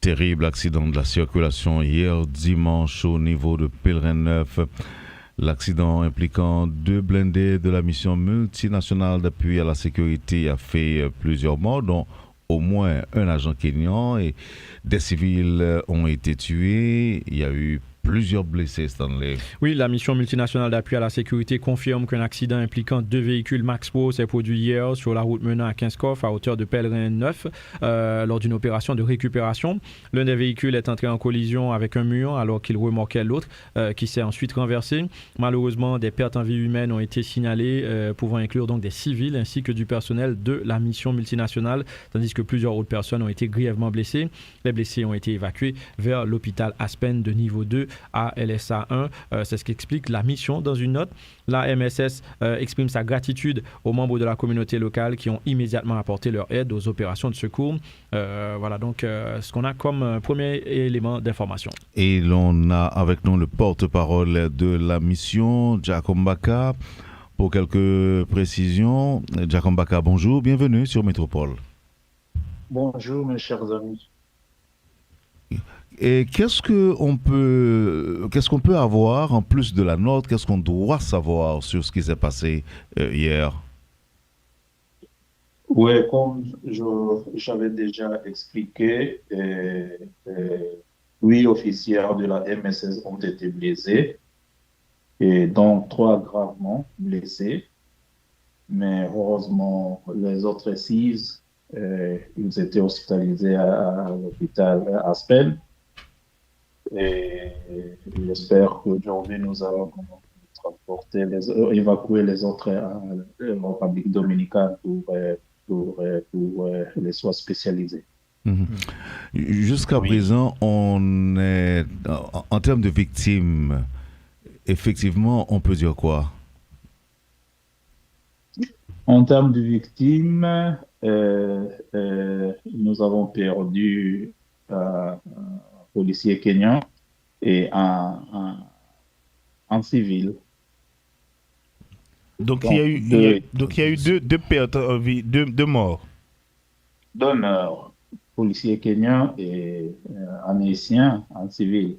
Terrible accident de la circulation hier dimanche au niveau de Pèlerin 9. L'accident impliquant deux blindés de la mission multinationale d'appui à la sécurité a fait plusieurs morts, dont au moins un agent kényan, et des civils ont été tués. Il y a eu plusieurs blessés, Stanley. Oui, la mission multinationale d'appui à la sécurité confirme qu'un accident impliquant deux véhicules Max Pro s'est produit hier sur la route menant à Kinskov à hauteur de Pèlerin 9 lors d'une opération de récupération. L'un des véhicules est entré en collision avec un mur alors qu'il remorquait l'autre qui s'est ensuite renversé. Malheureusement, des pertes en vie humaine ont été signalées pouvant inclure donc des civils ainsi que du personnel de la mission multinationale, tandis que plusieurs autres personnes ont été grièvement blessées. Les blessés ont été évacués vers l'hôpital Aspen de niveau 2 à LSA 1. C'est ce qu'explique la mission dans une note. La MSS exprime sa gratitude aux membres de la communauté locale qui ont immédiatement apporté leur aide aux opérations de secours. Voilà donc ce qu'on a comme premier élément d'information. Et l'on a avec nous le porte-parole de la mission, Jacob Mbaka, pour quelques précisions. Jacob Mbaka, bonjour, bienvenue sur Métropole. Bonjour mes chers amis. Et qu'est-ce qu'on peut avoir en plus de la note, qu'est-ce qu'on doit savoir sur ce qui s'est passé hier? Oui, comme j'avais déjà expliqué, 8 officiers de la MSS ont été blessés, et donc 3 gravement blessés. Mais heureusement, les autres 6, ils étaient hospitalisés à l'hôpital Aspen. Et j'espère qu'aujourd'hui, nous allons évacuer les autres à la République dominicaine pour les soins spécialisés. Mm-hmm. Jusqu'à présent, on est, en termes de victimes, effectivement, on peut dire quoi? En termes de victimes, nous avons perdu policiers kenyans et un civil. Donc, il y a eu deux pertes en vie, deux morts. 2 morts, policiers kenyans et un haïtien, un civil.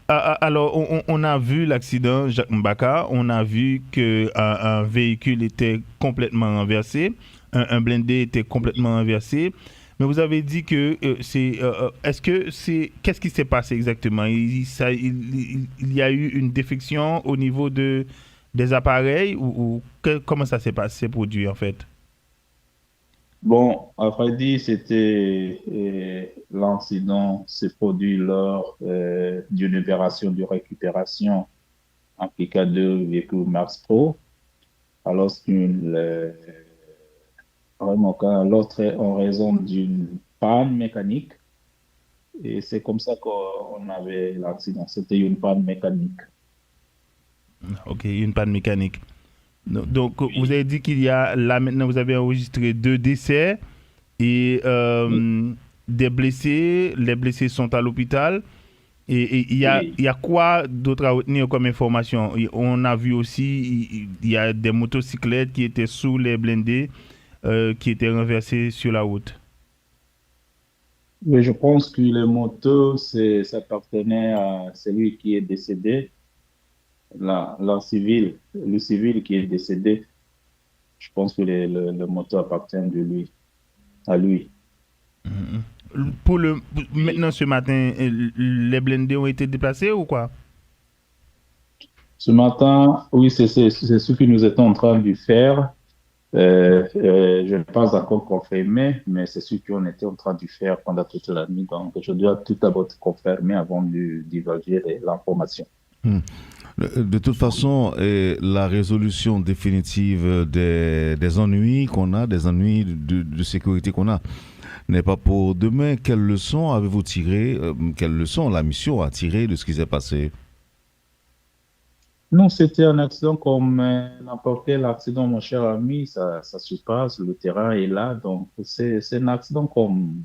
Alors, on a vu l'accident, Jacques Mbaka, on a vu qu'un véhicule était complètement renversé, un blindé était complètement renversé. Mais vous avez dit que qu'est-ce qui s'est passé exactement? Il y a eu une défection au niveau des appareils comment ça s'est produit en fait? Bon, à vrai dire, l'incident s'est produit lors d'une opération de récupération impliquant 2 véhicules Max Pro, alors l'autre en raison d'une panne mécanique, et c'est comme ça qu'on avait l'accident. C'était une panne mécanique. Ok, une panne mécanique. Donc, oui. Vous avez dit là maintenant, vous avez enregistré 2 décès et des blessés. Les blessés sont à l'hôpital. Et il y a quoi d'autre à retenir comme information? On a vu aussi, il y a des motocyclettes qui étaient sous les blindés, qui étaient renversées sur la route. Oui, je pense que les motos, ça appartenait à celui qui est décédé. Le civil qui est décédé, je pense que le moto appartient à lui. Maintenant, ce matin, les blindés ont été déplacés ou quoi? Ce matin, oui, c'est ce que nous étions en train de faire. Je n'ai pas encore confirmé, mais c'est ce qu'on était en train de faire pendant toute la nuit. Donc, je dois tout d'abord confirmer avant de divulguer l'information. De toute façon, la résolution définitive des ennuis qu'on a, des ennuis de sécurité qu'on a, n'est pas pour demain. Quelles leçons avez-vous tiré, quelles leçons la mission a tiré de ce qui s'est passé? Non, c'était un accident comme n'importe quel accident, mon cher ami. Ça se passe, le terrain est là. Donc, c'est un accident comme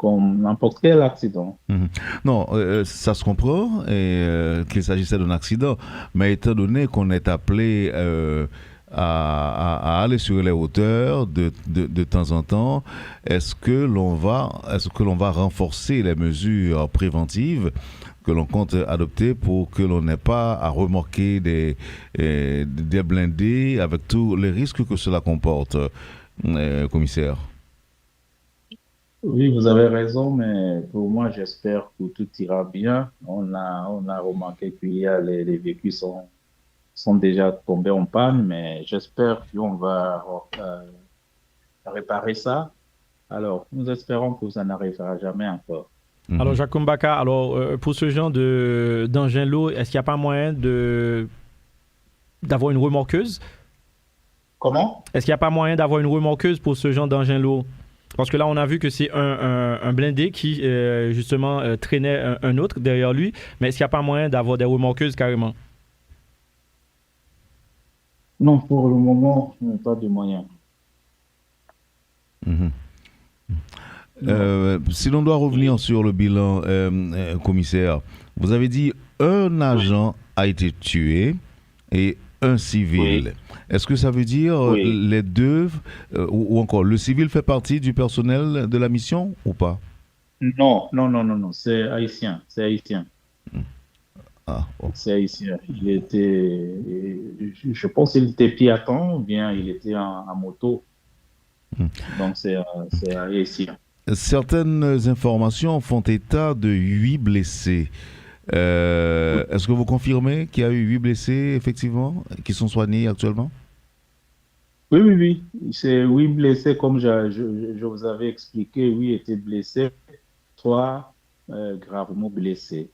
n'importe quel accident. Non, ça se comprend qu'il s'agissait d'un accident, mais étant donné qu'on est appelé à aller sur les hauteurs de temps en temps. Est-ce que l'on va renforcer les mesures préventives que l'on compte adopter pour que l'on n'ait pas à remorquer des blindés avec tous les risques que cela comporte, commissaire? Oui, vous avez raison, mais pour moi, j'espère que tout ira bien. On a remarqué qu'il y a les véhicules sont déjà tombés en panne, mais j'espère qu'on va réparer ça. Alors, nous espérons que ça n'arrivera jamais encore. Alors, Jacques Mbaka, pour ce genre d'engin lourd, est-ce qu'il n'y a pas moyen d'avoir une remorqueuse? Comment? Est-ce qu'il n'y a pas moyen d'avoir une remorqueuse pour ce genre d'engin lourd? Parce que là, on a vu que c'est un blindé qui, justement, traînait un autre derrière lui. Mais est-ce qu'il n'y a pas moyen d'avoir des remorqueuses carrément? Non, pour le moment, il n'y a pas de moyens. Si l'on doit revenir sur le bilan, commissaire, vous avez dit un agent a été tué et un civil. Oui. Est-ce que ça veut dire Oui. les deux, ou encore le civil fait partie du personnel de la mission ou pas? Non, non, non, non, non, c'est haïtien, c'est haïtien. Ah, oh. C'est haïtien. Il était, je pense qu'il était piéton ou bien il était en moto. Donc c'est haïtien. Certaines informations font état de 8 blessés. Est-ce que vous confirmez qu'il y a eu 8 blessés, effectivement, qui sont soignés actuellement? Oui, oui, oui. C'est 8 blessés, comme je vous avais expliqué. 8 étaient blessés, 3 gravement blessés.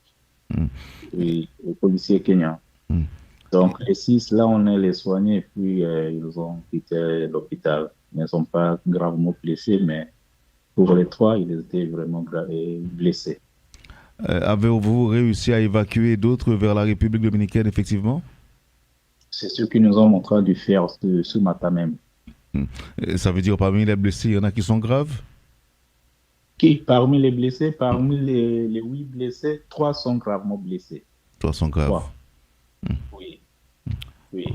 Oui, les policiers kenyans. Donc les 6, là, on est les soignés, puis ils ont quitté l'hôpital. Ils ne sont pas gravement blessés, mais pour les 3, ils étaient vraiment blessés. Avez-vous réussi à évacuer d'autres vers la République dominicaine, effectivement? C'est ce qu'ils nous ont montré de faire ce matin même. Ça veut dire parmi les blessés, il y en a qui sont graves? Parmi les blessés, parmi les 8 blessés, 3 sont gravement blessés. 3 sont graves. 3. Oui. Oui.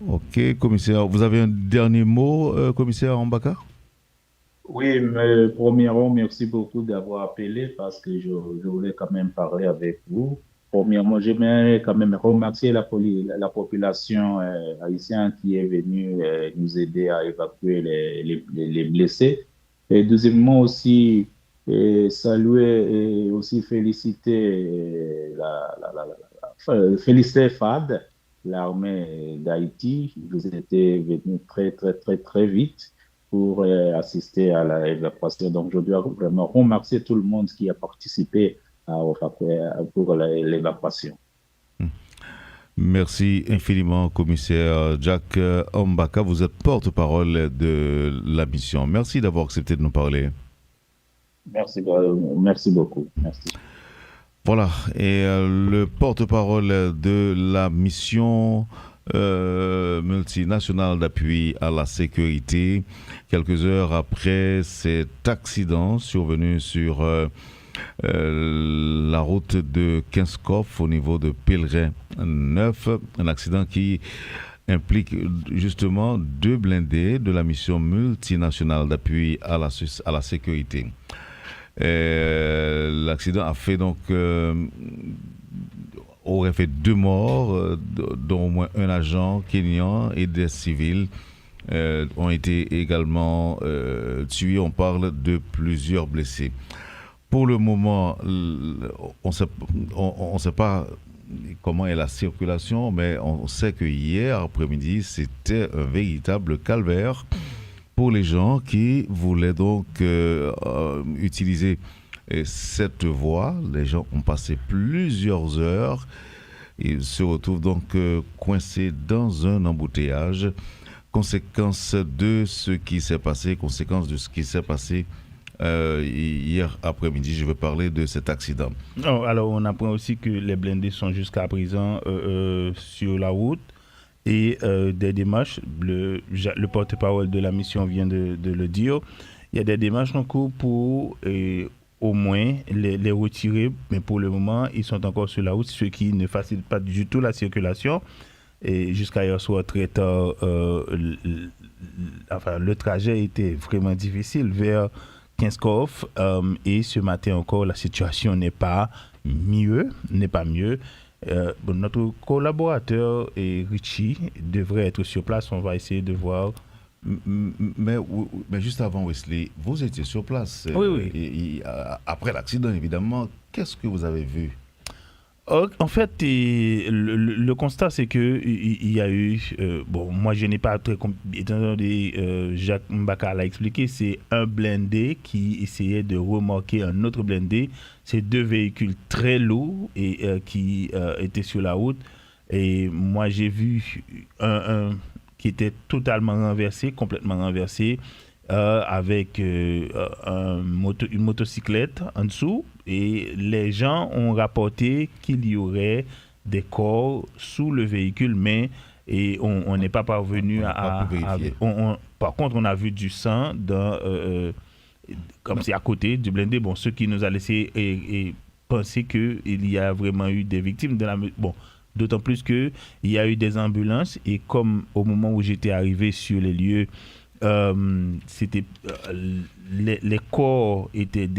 Ok, commissaire. Vous avez un dernier mot, commissaire Mbaka? Oui, mais premièrement, merci beaucoup d'avoir appelé parce que je voulais quand même parler avec vous. Premièrement, j'aimerais quand même remercier la population haïtienne qui est venue nous aider à évacuer les blessés. Et deuxièmement aussi, saluer et aussi féliciter féliciter FAD, l'armée d'Haïti. Vous étiez venus très, très, très, très vite pour assister à l'évacuation. Donc, je dois vraiment remercier tout le monde qui a participé pour l'évacuation. Merci infiniment, commissaire Jack Mbaka. Vous êtes porte-parole de la mission. Merci d'avoir accepté de nous parler. Merci beaucoup. Merci. Voilà, et le porte-parole de la mission multinationale d'appui à la sécurité, quelques heures après cet accident survenu sur la route de Kinskov au niveau de Pèlerin 9, un accident qui implique justement 2 blindés de la mission multinationale d'appui à la sécurité. L'accident a fait donc aurait fait 2 morts, dont au moins un agent kényan et des civils ont été également tués. On parle de plusieurs blessés. Pour le moment, on ne sait pas comment est la circulation, mais on sait que hier après-midi, c'était un véritable calvaire pour les gens qui voulaient donc utiliser cette voie. Les gens ont passé plusieurs heures. Ils se retrouvent donc coincés dans un embouteillage. Conséquence de ce qui s'est passé, hier après-midi. Je veux parler de cet accident. Alors, on apprend aussi que les blindés sont jusqu'à présent sur la route et des démarches, le porte-parole de la mission vient de le dire, il y a des démarches en cours pour au moins les retirer, mais pour le moment, ils sont encore sur la route, ce qui ne facilite pas du tout la circulation. et jusqu'à hier soir très tard, le trajet était vraiment difficile vers Kinskov, et ce matin encore, la situation n'est pas mieux. Notre collaborateur Richie devrait être sur place. On va essayer de voir. Mais juste avant, Wesley, vous étiez sur place. Oui. Après l'accident, évidemment, qu'est-ce que vous avez vu? En fait, le constat, c'est que il y a eu... moi, je n'ai pas très... Étant donné, Jacques Mbaka l'a expliqué, c'est un blindé qui essayait de remorquer un autre blindé. C'est deux véhicules très lourds et qui étaient sur la route. Et moi, j'ai vu un qui était totalement renversé, complètement renversé, avec une motocyclette en dessous. Et les gens ont rapporté qu'il y aurait des corps sous le véhicule, mais on n'est pas parvenu à vérifier. Par contre, on a vu du sang comme c'est à côté du blindé. Bon, ce qui nous a laissé penser qu'il y a vraiment eu des victimes de la... Bon, d'autant plus qu'il y a eu des ambulances et comme au moment où j'étais arrivé sur les lieux, c'était les corps étaient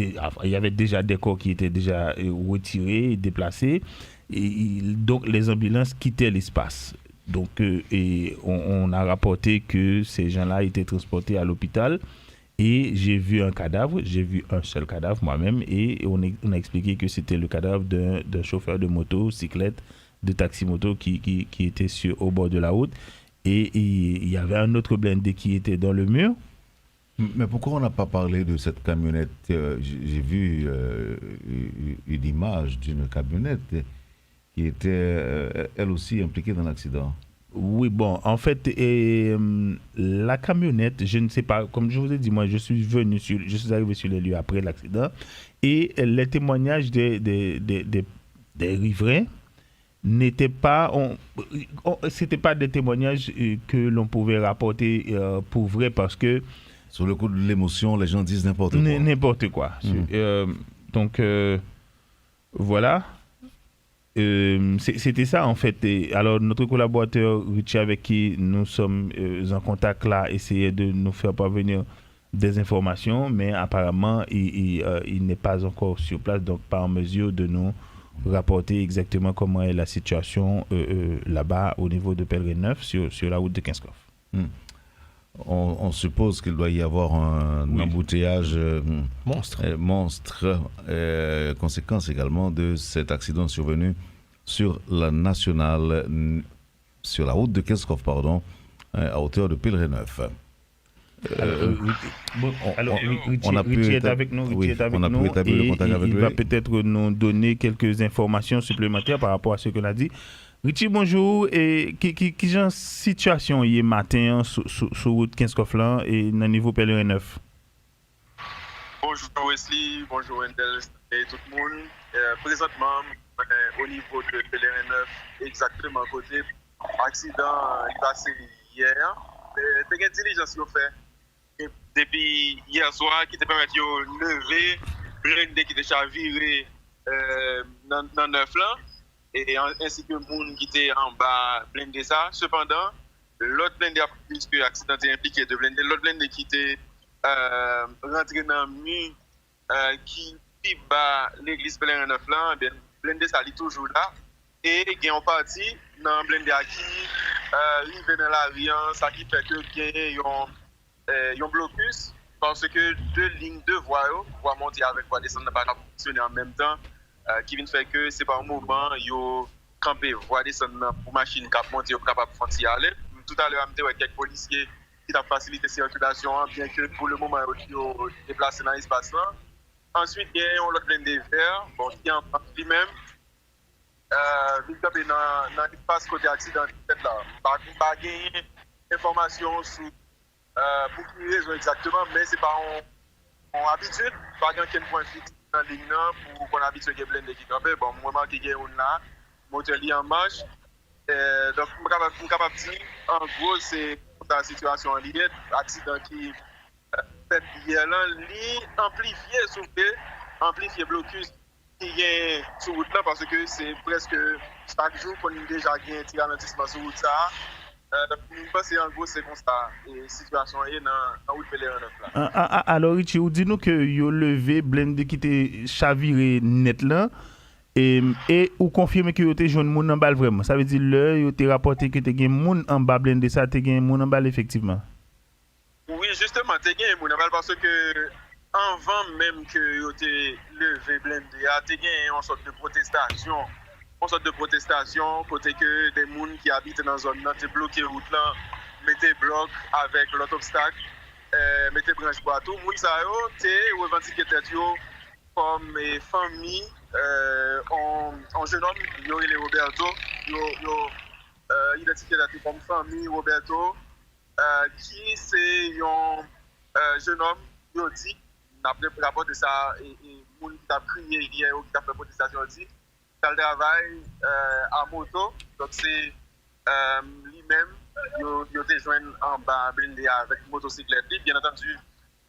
il y avait déjà des corps qui étaient déjà retirés, déplacés, et donc les ambulances quittaient l'espace. Donc et on a rapporté que ces gens-là étaient transportés à l'hôpital et j'ai vu un seul cadavre moi-même, et on a expliqué que c'était le cadavre d'un chauffeur de motocyclette, de taxi-moto qui était au bord de la route. Et il y avait un autre blindé qui était dans le mur. Mais pourquoi on n'a pas parlé de cette camionnette? J'ai vu une image d'une camionnette qui était elle aussi impliquée dans l'accident. Oui, bon, en fait, la camionnette, je ne sais pas, comme je vous ai dit, moi, je suis arrivé sur les lieux après l'accident, et les témoignages des riverains n'étaient pas, c'était pas des témoignages que l'on pouvait rapporter pour vrai, parce que sur le coup de l'émotion, les gens disent n'importe quoi. N'importe quoi. Donc voilà. C'était ça en fait. Et alors notre collaborateur Richie, avec qui nous sommes en contact là, essayait de nous faire parvenir des informations, mais apparemment il n'est pas encore sur place, donc pas en mesure de nous rapporter exactement comment est la situation là-bas au niveau de Pèlerin 9 sur la route de Kinskov. On suppose qu'il doit y avoir un embouteillage monstre, conséquence également de cet accident survenu sur la nationale, sur la route de Kinskov, à hauteur de Pèlerin 9. Richie est avec nous. Il va peut-être nous donner quelques informations supplémentaires par rapport à ce qu'on a dit. Richie, bonjour. Et qui genre situation hier matin sur route Kinskov là et dans niveau Pèlerin 9? Bonjour Wesley, bonjour Wendell et tout le monde. Présentement, au niveau de Pèlerin 9, exactement à côté, accident est passé hier. C'est une diligence qu'on fait. Depuis hier soir, qui te permet de lever, blindé qui était chaviré dans 9 là. Et ainsi que le monde qui était en bas blindé ça. Cependant, l'autre blindé, puisque l'accident est impliqué de blindé, l'autre blindé qui était rentré dans le mur qui bat l'église Pèlerin 9 là, blindé ça est toujours là. Et il y a une partie dans le blindé qui arrive dans l'avion, ça qui fait que il y a un blocus parce que deux lignes de voies monter avec voie descendre pas fonctionner en même temps. Qui vient faire que c'est pas un moment yo camper voie descendre pour machine cap monter capable de aller. Tout à l'heure avec quelques policiers qui ont facilité la circulation, bien que pour le moment yo déplacé dans l'espace là. Ensuite il y a un autre blindé vert qui en lui-même vient dans l'espace côté accident là. Pas gagner information sur pour quelle raison exactement, mais c'est pas en habitude, pas qu'un point fixe dans la ligne pour qu'on habitue à blindé qui campe. Bon, moi, je suis là, moteur en marche. Donc, je suis capable de dire, en gros, c'est la situation liée, l'accident qui fait hier là, amplifié blocus qui est sur route là parce que c'est presque chaque jour qu'on a déjà gagné un petit ralentissement sur route ça. Je pense que en gros c'est comme ça et situation est dans route Pèlerin 9 là. Alors Richie, ou dis-nous que yo levé blende qui était chaviré net là et ou confirmer que yo te joine moun en balle vraiment. Ça veut dire là yo te rapporté que te gen moun en bas blende ça te gen moun en balle effectivement. Oui, justement, tu as gagné mon aval parce que avant même que yo te levé blende, tu as gagné une sorte de protestation. Une sorte de protestation, côté que des gens qui habitent dans la zone là, te bloqué route là, mettez bloc avec l'autre obstacle, mettez branche bois. Tout le monde ça yo, te revendiqué tête yo comme famille, en jeune homme, yo il est Roberto, yo identifié comme famille Roberto. Qui c'est un jeune homme qui a dit, n'a pas rapport de ça, et moun qui a crié hier ou qui a fait protestation dit, qu'il travaille à moto, donc c'est lui-même, il a joint en bas blindé avec motocyclette. Bien entendu,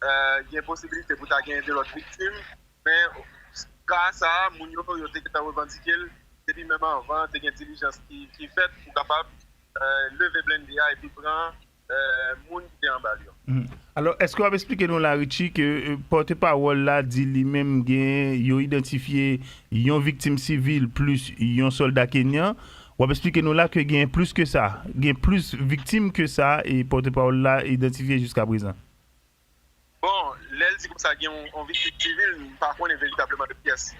il y a une possibilité pour gagner de l'autre victime, mais grâce à moun yo a revendiqué, depuis même avant, il y a une intelligence qui est faite pour capable lever blindé et puis prendre moun qui est en bas. Alors, est-ce qu'on va expliquer nous la Richie que porte-parole là dit lui-même gen yo identifié yon victime civile plus yon soldat kenyan, ou va expliquer nous là que gen plus que ça, gen plus victimes que ça et porte-parole là identifié jusqu'à présent. Bon, l'elle dit comme ça gen on victime civile, par contre est véritablement de pièces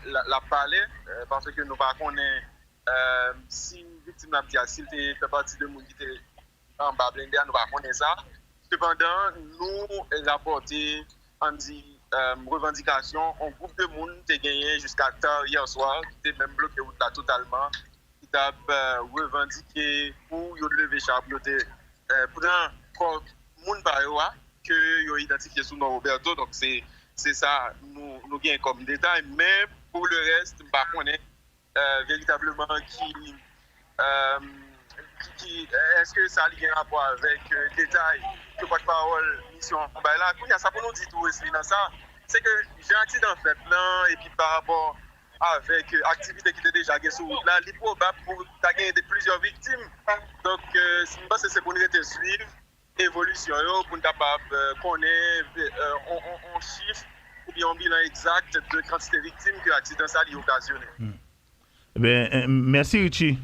la parler parce que nous par contre si victime n'a dit s'il fait partie de moun qui était en bas blindé, nous ne connaissons ça. Cependant, nous rapporté en dit revendication, un groupe de monde qui a gagné jusqu'à tard hier soir, qui était même bloqué là totalement, qui a revendiqué pour lever charpe, prendre monde par eux que ont identifié sous nom Roberto. Donc c'est ça nous gagnons comme détail, mais pour le reste, nous ne connaissons véritablement est-ce que ça a un rapport avec détail que porte-parole mission là ça pour nous dire tout aussi dans ça c'est que j'ai un accident fait là et puis par rapport avec activité qui était déjà sur route là il est probable pour gagner plusieurs victimes donc c'est pour nous suivre évolution pour nous capable connaître on chiffre ou bien un bilan exact de quantité de victimes que l'accident ça a occasionné. Ben merci Richie.